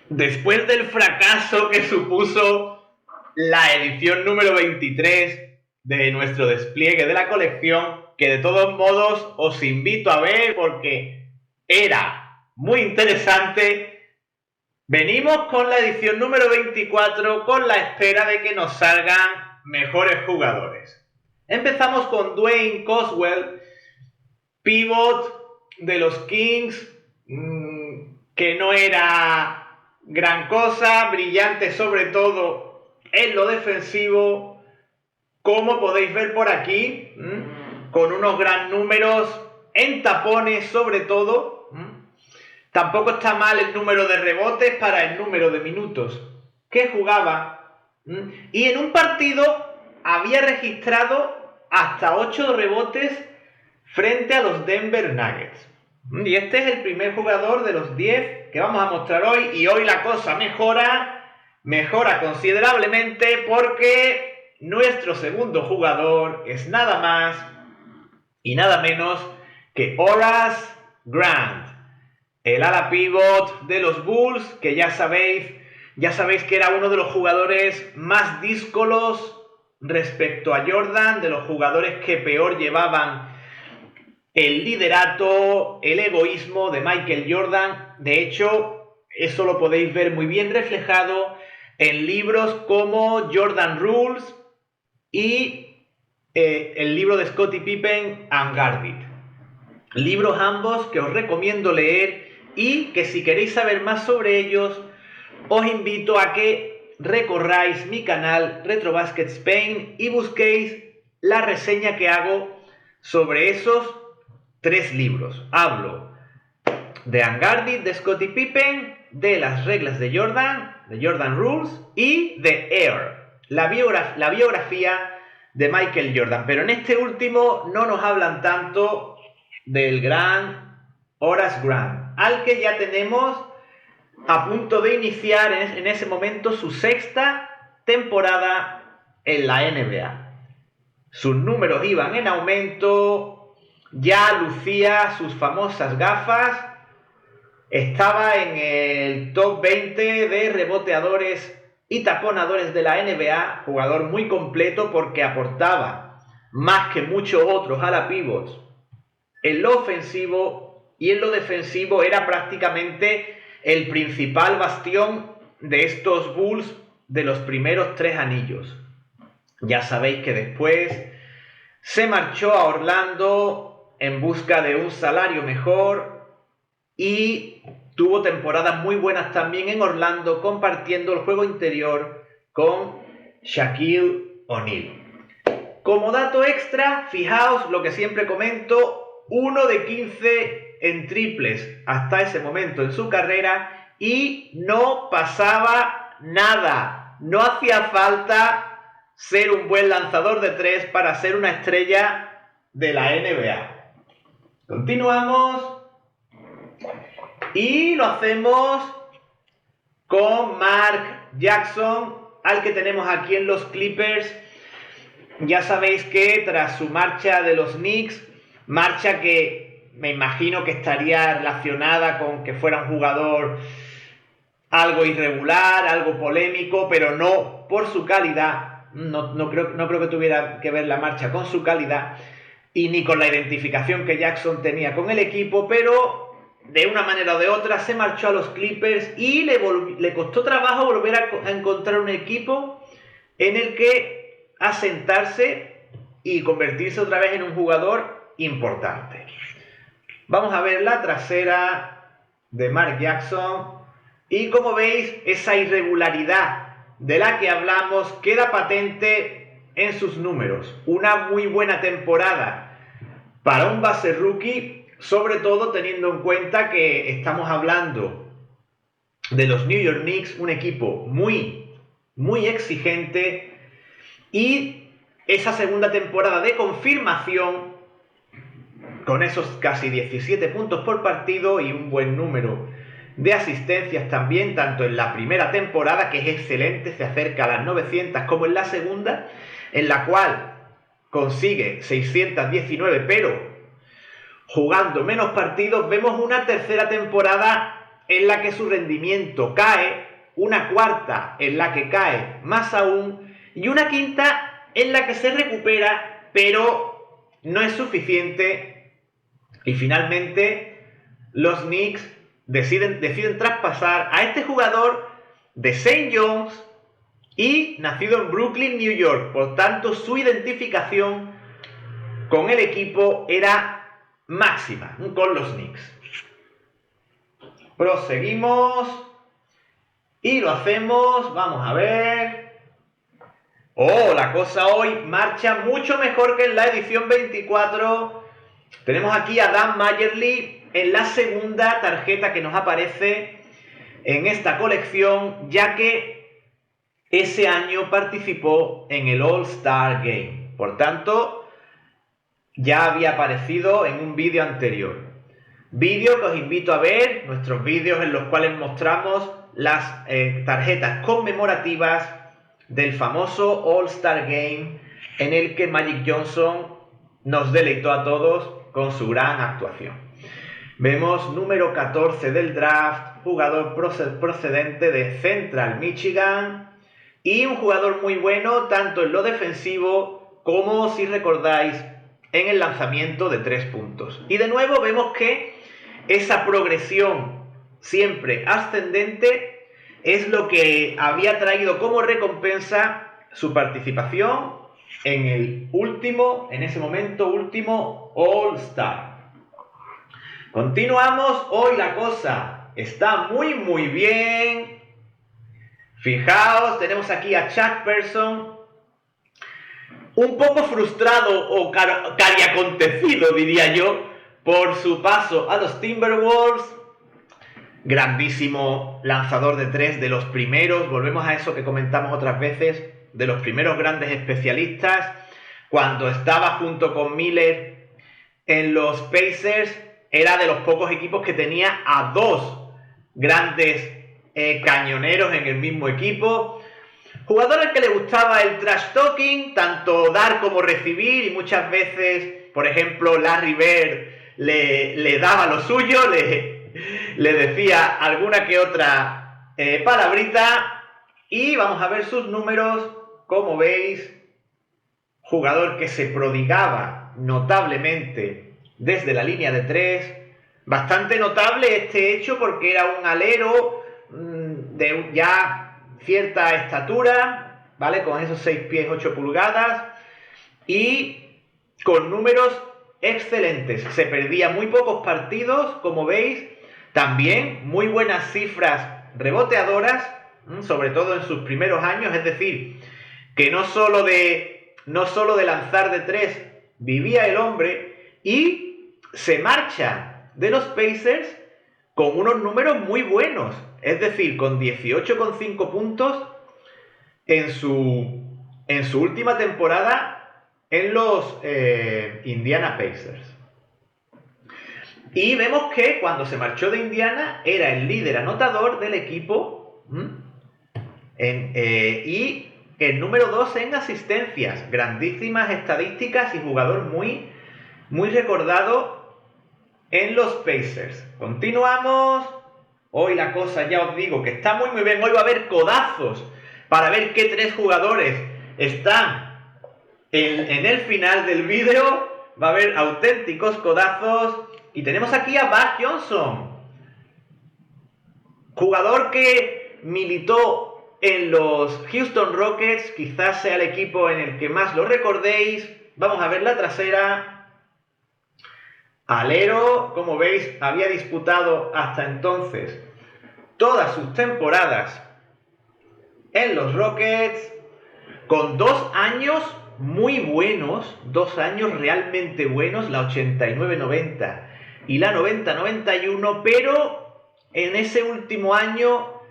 Después del fracaso que supuso la edición número 23 de nuestro despliegue de la colección, que de todos modos os invito a ver porque era muy interesante, venimos con la edición número 24 con la espera de que nos salgan mejores jugadores. Empezamos con Dwayne Coswell, pivot de los Kings, que no era gran cosa, brillante sobre todo en lo defensivo, como podéis ver por aquí, con unos gran números en tapones sobre todo. Tampoco está mal el número de rebotes para el número de minutos que jugaba. Y en un partido había registrado hasta 8 rebotes frente a los Denver Nuggets. Y este es el primer jugador de los 10 que vamos a mostrar hoy. Y hoy la cosa mejora considerablemente porque nuestro segundo jugador es nada más y nada menos que Horace Grant, el ala pivot de los Bulls, que ya sabéis que era uno de los jugadores más díscolos respecto a Jordan, de los jugadores que peor llevaban el liderato, el egoísmo de Michael Jordan. De hecho, eso lo podéis ver muy bien reflejado en libros como Jordan Rules y el libro de Scottie Pippen, Unguarded. Libros ambos que os recomiendo leer y que si queréis saber más sobre ellos, os invito a que recorráis mi canal Retrobasket Spain y busquéis la reseña que hago sobre esos 3 libros. Hablo de Unguarded de Scottie Pippen, de las reglas de Jordan Rules y de Air, la biografía de Michael Jordan. Pero en este último no nos hablan tanto del gran Horace Grant, al que ya tenemos a punto de iniciar en ese momento su 6ª temporada en la NBA. Sus números iban en aumento, ya lucía sus famosas gafas, estaba en el top 20 de reboteadores y taponadores de la NBA, jugador muy completo porque aportaba más que muchos otros ala pivots en lo ofensivo, y en lo defensivo era prácticamente el principal bastión de estos Bulls de los primeros 3 anillos. Ya sabéis que después se marchó a Orlando en busca de un salario mejor y tuvo temporadas muy buenas también en Orlando, compartiendo el juego interior con Shaquille O'Neal. Como dato extra, fijaos lo que siempre comento: 1 de 15 en triples hasta ese momento en su carrera y no pasaba nada. No hacía falta ser un buen lanzador de 3 para ser una estrella de la NBA. Continuamos y lo hacemos con Mark Jackson, al que tenemos aquí en los Clippers. Ya sabéis que tras su marcha de los Knicks, marcha que me imagino que estaría relacionada con que fuera un jugador algo irregular, algo polémico, pero no por su calidad. No creo que tuviera que ver la marcha con su calidad y ni con la identificación que Jackson tenía con el equipo, pero de una manera o de otra se marchó a los Clippers y le costó trabajo volver a encontrar un equipo en el que asentarse y convertirse otra vez en un jugador importante. Vamos a ver la trasera de Mark Jackson y, como veis, esa irregularidad de la que hablamos queda patente en sus números. Una muy buena temporada para un base rookie, sobre todo teniendo en cuenta que estamos hablando de los New York Knicks, un equipo muy exigente, y esa segunda temporada de confirmación con esos casi 17 puntos por partido y un buen número de asistencias también, tanto en la primera temporada, que es excelente, se acerca a las 900, como en la segunda, en la cual consigue 619, pero jugando menos partidos. Vemos una tercera temporada en la que su rendimiento cae, una cuarta en la que cae más aún, y una quinta en la que se recupera, pero no es suficiente, y finalmente los Knicks deciden traspasar a este jugador de St. John's y nacido en Brooklyn, New York. Por tanto, su identificación con el equipo era máxima, con los Knicks. Proseguimos y lo hacemos, vamos a ver. Oh, la cosa hoy marcha mucho mejor que en la edición 24. Tenemos aquí a Dan Majerle en la segunda tarjeta que nos aparece en esta colección, ya que ese año participó en el All-Star Game. Por tanto, ya había aparecido en un vídeo anterior. Vídeo que os invito a ver, nuestros vídeos en los cuales mostramos las tarjetas conmemorativas del famoso All-Star Game en el que Magic Johnson nos deleitó a todos con su gran actuación. Vemos número 14 del draft, jugador procedente de Central Michigan y un jugador muy bueno tanto en lo defensivo como, si recordáis, en el lanzamiento de 3 puntos. Y de nuevo vemos que esa progresión siempre ascendente es lo que había traído como recompensa su participación en el último, en ese momento último All-Star. Continuamos, hoy la cosa está muy bien. Fijaos, tenemos aquí a Chuck Person, un poco frustrado o cariacontecido, diría yo, por su paso a los Timberwolves. Grandísimo lanzador de 3, de los primeros, volvemos a eso que comentamos otras veces, de los primeros grandes especialistas. Cuando estaba junto con Miller en los Pacers, era de los pocos equipos que tenía a 2 grandes cañoneros en el mismo equipo. Jugador al que le gustaba el trash talking, tanto dar como recibir, y muchas veces, por ejemplo, Larry Bird le daba lo suyo, le decía alguna que otra palabrita. Y vamos a ver sus números. Como veis, jugador que se prodigaba notablemente desde la línea de 3. Bastante notable este hecho porque era un alero de ya cierta estatura, ¿vale? Con esos 6 pies 8 pulgadas y con números excelentes. Se perdía muy pocos partidos, como veis. También muy buenas cifras reboteadoras, sobre todo en sus primeros años. Es decir, que no solo de lanzar de 3 vivía el hombre, y se marcha de los Pacers con unos números muy buenos. Es decir, con 18,5 puntos en su última temporada en los Indiana Pacers. Y vemos que cuando se marchó de Indiana era el líder anotador del equipo y el número 2 en asistencias. Grandísimas estadísticas y jugador muy recordado en los Pacers. Continuamos. Hoy la cosa, ya os digo, que está muy bien. Hoy va a haber codazos para ver qué 3 jugadores están en el final del vídeo. Va a haber auténticos codazos. Y tenemos aquí a Bud Johnson, jugador que militó en los Houston Rockets, quizás sea el equipo en el que más lo recordéis. Vamos a ver la trasera. Alero, como veis, había disputado hasta entonces todas sus temporadas en los Rockets, con 2 años muy buenos, 2 años realmente buenos, la 89-90 y la 90-91, pero en ese último año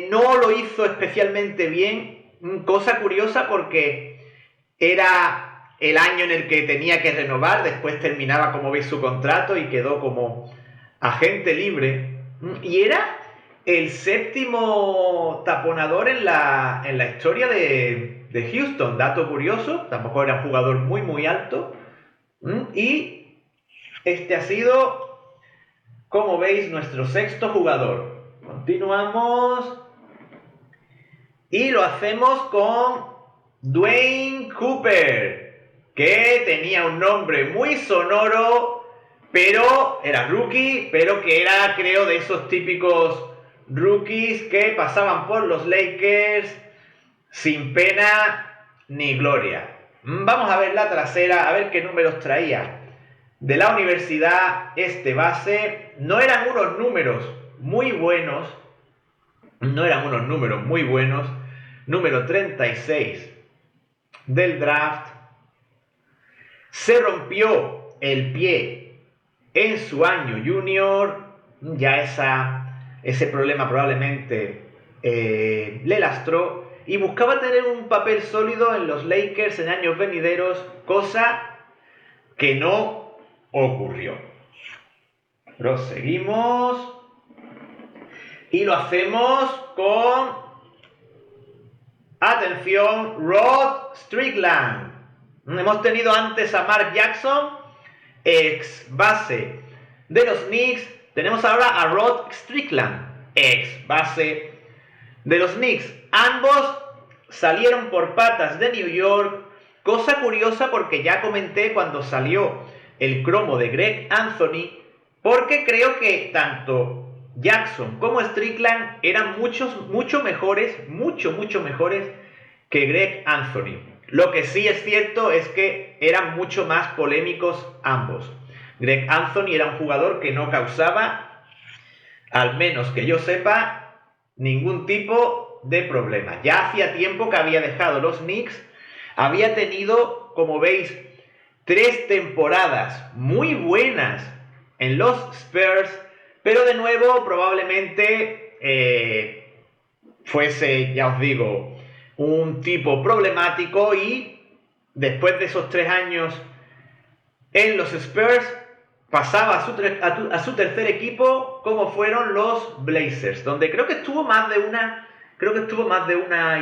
no lo hizo especialmente bien, cosa curiosa porque era el año en el que tenía que renovar. Después terminaba, como veis, su contrato y quedó como agente libre, y era el 7º taponador en la historia de Houston. Dato curioso, tampoco era un jugador muy alto, y este ha sido como veis, nuestro sexto jugador. Continuamos. Y lo hacemos con Dwayne Cooper, que tenía un nombre muy sonoro, pero era rookie, pero que era, creo, de esos típicos rookies que pasaban por los Lakers sin pena ni gloria. Vamos a ver la trasera, a ver qué números traía. De la universidad, este base, no eran unos números muy buenos, número 36 del draft. Se rompió el pie en su año junior, ya ese problema probablemente le lastró, y buscaba tener un papel sólido en los Lakers en años venideros, cosa que no ocurrió. Proseguimos y lo hacemos con, atención, Rod Strickland. Hemos tenido antes a Mark Jackson, ex base de los Knicks. Tenemos ahora a Rod Strickland, ex base de los Knicks. Ambos salieron por patas de New York, cosa curiosa porque ya comenté cuando salió el cromo de Greg Anthony, porque creo que tanto Jackson como Strickland eran mucho mejores que Greg Anthony. Lo que sí es cierto es que eran mucho más polémicos ambos. Greg Anthony era un jugador que no causaba, al menos que yo sepa, ningún tipo de problema. Ya hacía tiempo que había dejado los Knicks, había tenido, como veis, 3 temporadas muy buenas en los Spurs, pero de nuevo probablemente fuese, ya os digo, un tipo problemático, y después de esos 3 años en los Spurs pasaba a su tercer equipo, como fueron los Blazers, donde creo que estuvo más de una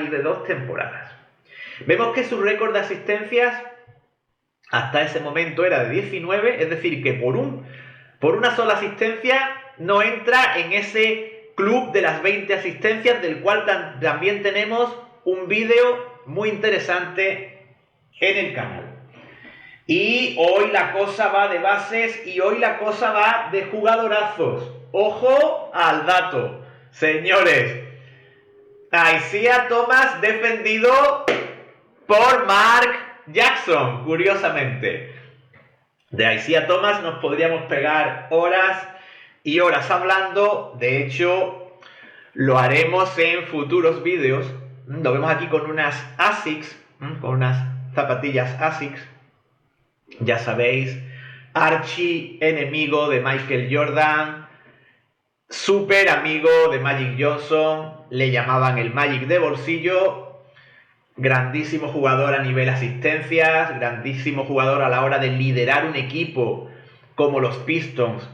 y de 2 temporadas. Vemos que su récord de asistencias hasta ese momento era de 19, es decir, que por una sola asistencia no entra en ese club de las 20 asistencias, del cual también tenemos un vídeo muy interesante en el canal. Y hoy la cosa va de bases y hoy la cosa va de jugadorazos. ¡Ojo al dato, señores! Isaiah Thomas defendido por Mark Jackson, curiosamente. De Isaiah Thomas nos podríamos pegar horas y horas hablando. De hecho, lo haremos en futuros vídeos. Lo vemos aquí con unas ASICS, con unas zapatillas ASICS. Ya sabéis, archi enemigo de Michael Jordan, súper amigo de Magic Johnson, le llamaban el Magic de bolsillo. Grandísimo jugador a nivel asistencias, grandísimo jugador a la hora de liderar un equipo como los Pistons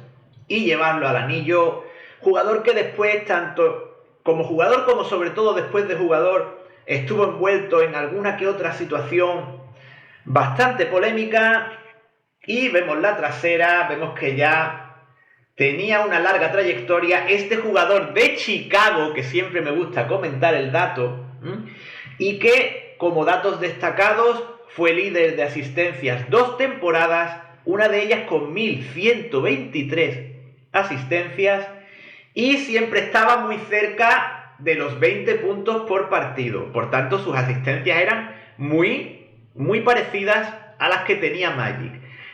y llevarlo al anillo. Jugador que después, tanto como jugador como sobre todo después de jugador, estuvo envuelto en alguna que otra situación bastante polémica. Y vemos la trasera, vemos que ya tenía una larga trayectoria. Este jugador de Chicago, que siempre me gusta comentar el dato, y que, como datos destacados, fue líder de asistencias 2 temporadas, una de ellas con 1123 asistencias, y siempre estaba muy cerca de los 20 puntos por partido. Por tanto, sus asistencias eran muy parecidas a las que tenía Magic.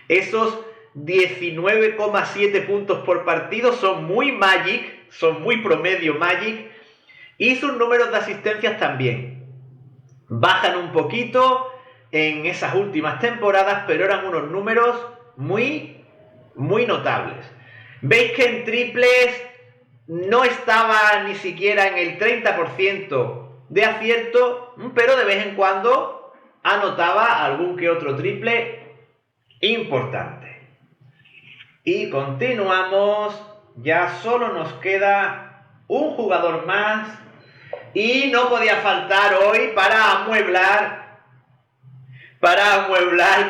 Esos 19,7 puntos por partido son muy Magic, son muy promedio Magic, y sus números de asistencias también bajan un poquito en esas últimas temporadas, pero eran unos números muy notables. Veis que en triples no estaba ni siquiera en el 30% de acierto, pero de vez en cuando anotaba algún que otro triple importante. Y continuamos, ya solo nos queda un jugador más, y no podía faltar hoy para amueblar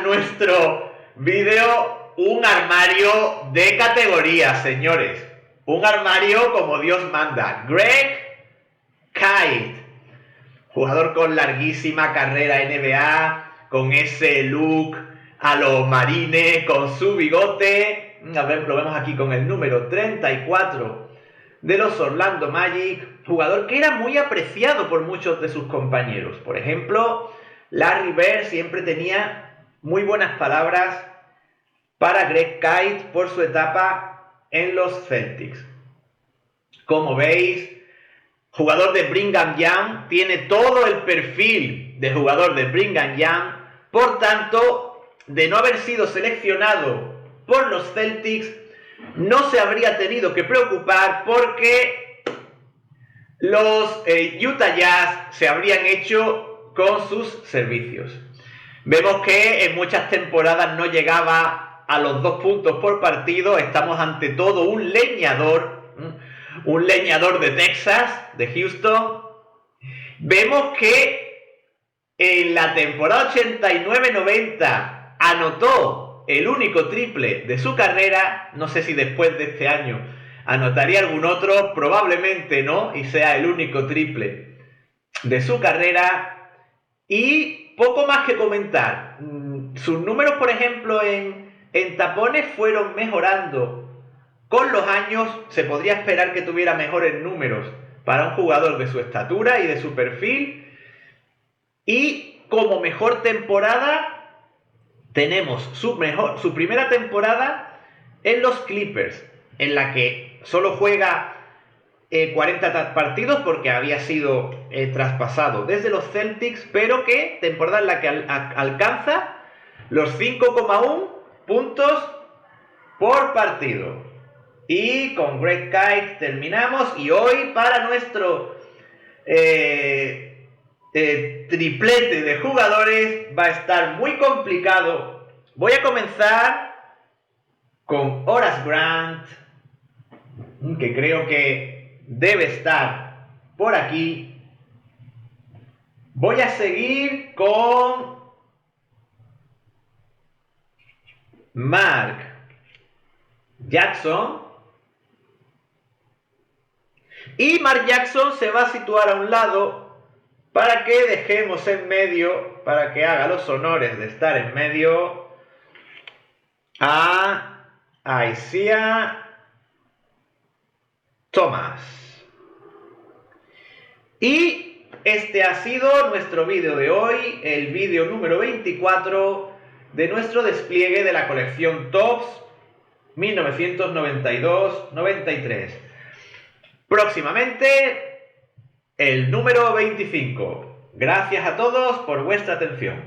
nuestro vídeo un armario de categoría, señores. Un armario como Dios manda. Greg Kite, jugador con larguísima carrera NBA, con ese look a los marines, con su bigote. A ver, lo vemos aquí con el número 34 de los Orlando Magic. Jugador que era muy apreciado por muchos de sus compañeros. Por ejemplo, Larry Bird siempre tenía muy buenas palabras para Greg Kite por su etapa en los Celtics. Como veis, jugador de Brigham Young, tiene todo el perfil de jugador de Brigham Young. Por tanto, de no haber sido seleccionado por los Celtics, no se habría tenido que preocupar porque los Utah Jazz se habrían hecho con sus servicios. Vemos que en muchas temporadas no llegaba a los 2 puntos por partido. Estamos ante todo un leñador de Texas, de Houston. Vemos que en la temporada 89-90 anotó el único triple de su carrera. No sé si después de este año anotaría algún otro, probablemente no, y sea el único triple de su carrera. Y poco más que comentar. Sus números, por ejemplo, en tapones fueron mejorando con los años. Se podría esperar que tuviera mejores números para un jugador de su estatura y de su perfil. Y como mejor temporada tenemos su primera temporada en los Clippers, en la que solo juega 40 partidos porque había sido traspasado desde los Celtics, pero que temporada en la que alcanza los 5,1 puntos por partido. Y con Greg Kite terminamos. Y hoy, para nuestro triplete de jugadores, va a estar muy complicado. Voy a comenzar con Horace Grant, que creo que debe estar por aquí. Voy a seguir con Mark Jackson. Y Mark Jackson se va a situar a un lado para que dejemos en medio, para que haga los honores de estar en medio, a Isaiah Thomas. Y este ha sido nuestro vídeo de hoy, el vídeo número 24 de nuestro despliegue de la colección Topps 1992-93. Próximamente el número 25. Gracias a todos por vuestra atención.